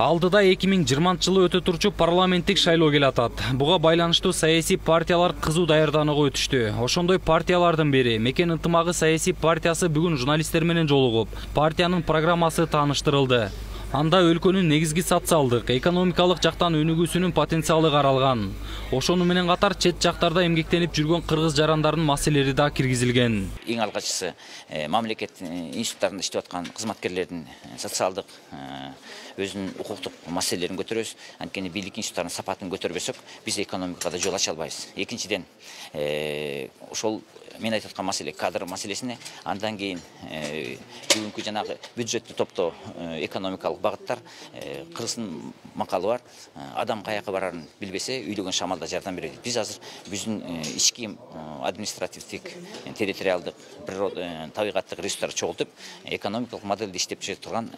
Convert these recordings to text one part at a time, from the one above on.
Алдыда 2020 өтө турчу парламенттик шайлоо келатат. Буга байланыштуу саясий партиялар кызуу даярданууга өтүштү. Ошондой партиялардын бири Мекен ынтымагы саясий партиясы бүгүн журналисттер менен жолугуп, партиянын программасы тааныштырылды. Анда өлкөнүн негизги социалдык, экономикалык жактан өнүгүүсүнүн потенциалы каралган. Ошону менен катар чет жактарда эмгектенип жүргөн кыргыз жарандардын маселелери да киргизилген. Эң алгачкысы мамлекет институттарында иштеп аткан кызматкерлердин социалдык өзүнүн укуктук маселелерин көтөрөбүз. Анткени бийлик институттарынын сапатын көтөрбөсөк, биз экономикада жол ача албайбыз. Экинчиден, ошол мен айтып аткан маселе кадр маселесине, андан кийин бүгүнкү жанагы бюджетти топтоо экономикалык багыттар, кыргыздын макалы бар, адам каяка барарын билбесе, үйлөгөн шамалда жардам берет. Биз азыр биздин ички административдик, территориалдык, табигаттык ресурстарды чогултуп, экономикалык моделде иштеп жүрө турган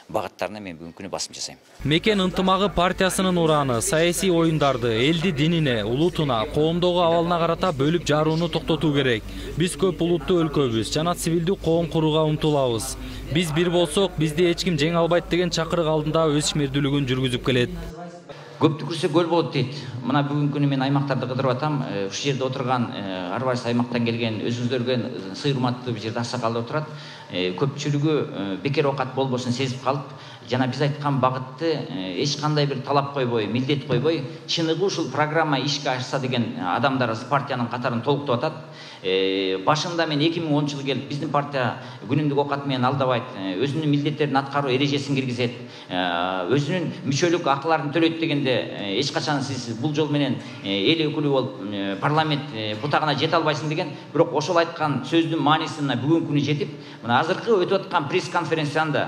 багыттарына мен бүгүнкү күнү басым жасайм. Мекен ынтымагы партиясынын ураны саясий оюндарды элди динине, улутуна, коомдогу абалына карата бөлүп жарууну токтотуу керек. Биз көп улуттуу өлкөбүз, жана цивилдүү коом курууга умтулабыз. Биз бир болсок, бизди эч ким жеңе албайт деген чакырык алдында өз ишмердүүлүгүн жүргүзүп келет. Көптү көрсө көл болот дейт. Мына бүгүнкү күнү мен аймактарды кыдырып атам. Ушул жерде отурган ар кайсы аймактан келген өзүңүздөргө сый урматтуу бир жерде аксакалдар отурат. Көпчүлүгү бекер оокат болбосун сезип калып, жана биз айткан багытты эч кандай бир талап койбой, милдет койбой, чыныгы ушул программа ишке ашса деген адамдар партиянын катарын толуктоп атат. Башында мен 2010 жылы келип, биздин партия күнүмдүк оокат менен алдабайт, өзүнүн милдеттерин аткаруу эрежесин киргизет, өзүнүн мүчөлүк акыларын төлөйт дегенде эч качан сиз бул жол менен эл өкүлү болуп парламент бутагына жете албайсың деген, бирок ошол айткан сөздүн мааниси мына бүгүнкү күнү жетип, мына азыркы өтүп аткан пресс-конференцияда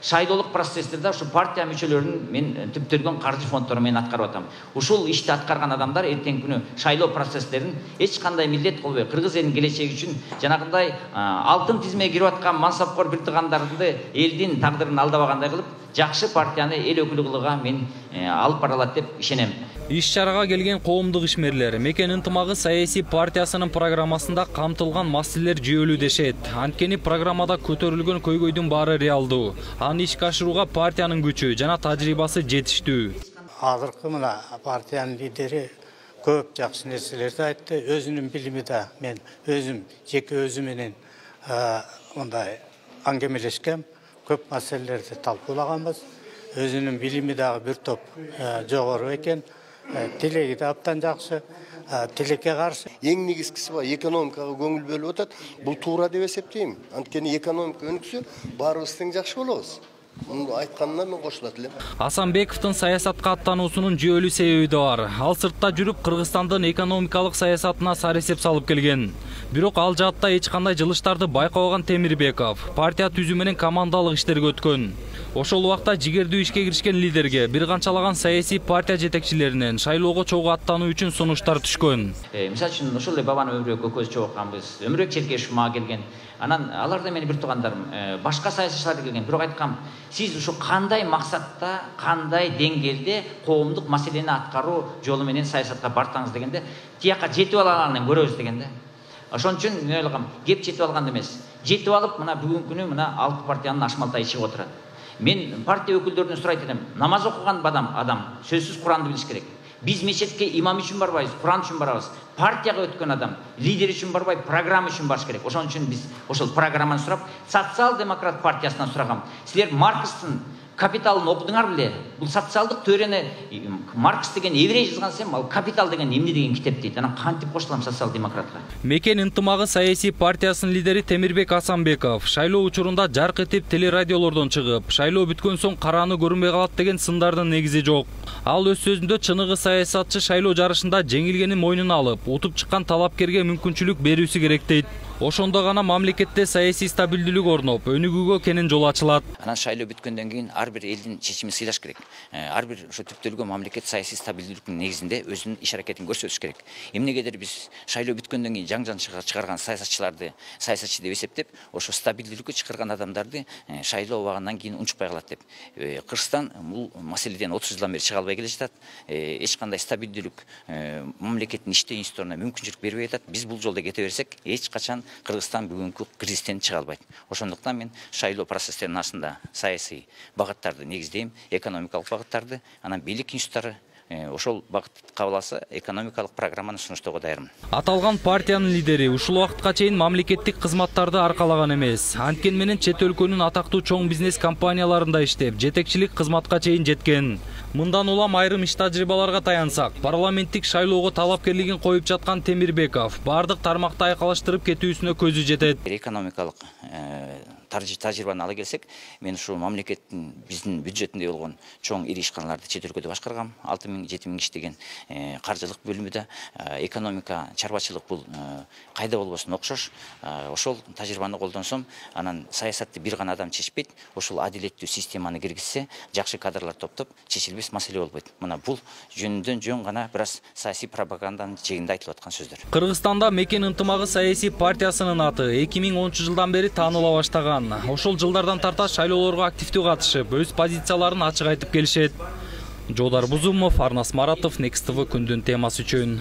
шайлоолук процесстерде ушу партия мүчөлөрүнүн мен түптөлгөн каржы фонддорун мен аткарып атам. Ушул ишти аткарган адамдар эртеңки күнү шайлоо процесстерин эч кандай милдет кылбай, кыргыз элинин келечеги үчүн жанагындай алтын тизмеге кирип аткан мансапкор бир тыгандарды элдин тагдырын алдабагандай кылып, жакшы партияны эл өкүлү кылууга мен алып бара алат деп ишенем. Иш-чарага келген коомдук ишмерлер Мекен ынтымагы саясий партиясынын программасында камтылган маселелер жүйөлүү дешет. Анткени программада көтөрүлгөн көйгөйдүн баары реалдуу. Аны ишке ашырууга партиянын күчү жана тажрыйбасы жетиштүү. Азыркы мына партиянын лидери көп жакшы нерселерди айтты. Өзүнүн билими да мен өзүм жеке өзүм менен мындай аңгемелешкем, көп маселелерди талкуулаганбыз. Өзүнүн билими дагы бир топ жогору экен. Тилеги да абдан жакшы, тилекке каршы. Эң негизгиси бар, экономикага көңүл бөлүп атат. Бул туура деп эсептейм. Анткени экономика өнүксө, баарыбыз тең жакшы болобуз. Муну айтканына мен кошулат элем. Асанбековдун саясатка аттануусунун жүйөлүү себеби да бар. Ал сыртта жүрүп Кыргызстандын экономикалык саясатына сар эсеп салып келген. Бирок ал жаатта эч кандай жылыштарды байкабаган Темирбеков партия түзүү менен командалык иштерге өткөн. Ошол убакта жигердүү ишке киришкен лидерге бир канчалаган саясий партия жетекчилеринен шайлоого чогуу аттануу үчүн сунуштар түшкөн. Мисалы үчүн ошол эле Бабан Өмүрөк экөөбүз чогулганбыз. Өмүрөк Черкешев мага келген. Анан алар да менин бир туугандарым, башка саясатчылар келген. Бирок айткам, сиз ушу кандай максатта, кандай деңгээлде коомдук маселени аткаруу жолу менен саясатка бартаңыз дегенде, тияка жетип алганын көрөбүз дегенде. Ошон үчүн мен ойлагам, кеп жетип алган эмес. Жетип алып, мына бүгүнкү күнү мына алты партиянын ашмалтай чыгып отурат. Мен партия өкүлдөрүнөн сурайт элем, намаз окуган адам сөзсүз Куранды билиш керек. Биз мечетке имам үчүн барбайбыз, Куран үчүн барабыз. Партияга өткөн адам лидер үчүн барбай, программа үчүн барыш керек. Ошон үчүн биз ошол программаны сурап, социал-демократ партиясынан сурагам. Силер Маркстын Капиталын окудуңар беле? Бул социалдык теорияны Маркс деген еврей жазган сен, ал Капитал деген эмне деген китеп дейт. Анан кантип кошулам социал-демократка? Мекен ынтымагы саясий партиясынын лидери Темирбек Асанбеков шайлоо учурунда жарк этип телерадиолордон чыгып, шайлоо бүткөн соң караны көрүнбөй калат деген сындардын негизи жок. Ал өз сөзүндө чыныгы саясатчы шайлоо жарышында жеңилгенин мойнуна алып, утуп чыккан талапкерге мүмкүнчүлүк берүүсү керек дейт. Ошондо гана мамлекетте саясий стабилдүүлүк орноп, өнүгүүгө кенен жол ачылат. Анан шайлоо бүткөндөн кийин ар бир элдин чечимин сыйлаш керек. Ар бир ошо түптөлгөн мамлекет саясий стабилдүүлүктүн негизинде өзүнүн иш аракетин көрсөтүш керек. Эмнегедир биз шайлоо бүткөндөн кийин жаңжан чыгарган саясатчыларды саясатчы деп эсептеп, ошо стабилдүүлүккө чакырган адамдарды шайлоо убагынан кийин унчукпай калат деп. Кыргызстан бул маселеден 30 жылдан бери чыга албай келе жатат. Эч кандай стабилдүүлүк мамлекеттин иштөө институттарына мүмкүнчүлүк бербей атат. Биз бул жолдо кете берсек, эч качан Кыргызстан бүгүнкү кризистен чыга албайт. Ошондуктан мен шайлоо процесстеринин астында саясий багыттарды негиздейм, экономикалык багыттарды, анан бийлик институттары ошол багыт кабыл алса экономикалык программаны сунуштоого даярмын. Аталган партиянын лидери ушул убакытка чейин мамлекеттик кызматтарды аркалаган эмес. Анткени менен чет өлкөнүн атактуу чоң бизнес компанияларында иштеп, жетекчилик кызматка чейин жеткен. Мындан улам айрым иш тажрыйбаларга таянсак, парламенттик шайлоого талапкерлигин коюп жаткан Темирбеков бардык тармакты айкалаштырып кетүүсүнө көзү жетет. Экономикалык тажрыйбаны ала келсек, мен ушу мамлекеттин биздин бюджетинде болгон чоң ири ишканаларды чет өлкөдө башкаргам. 6000-7000 киши деген каржылык бөлүмүдө экономика, чарбачылык бул кайда болбосун окшош. Ошол тажрыйбаны колдонсом, анан саясатты бир гана адам чечпейт. Ошол адилеттүү системаны киргизсе, жакшы кадрлар топтоп, чечилбес маселе болбойт. Мына бул жөнүндөн жөн гана бираз саясий пропаганданын жегинде айтылып аткан сөздөр. Кыргызстанда Мекен ынтымагы саясий партиясынын аты 2010-жылдан бери тааныла баштаган. Ошол жылдардан тарта шайлоолорго активдүү катышып, өз позицияларын ачык айтып келишет. Жодар Бузумов, Арнас Маратов, Next TV күндүн темасы үчүн.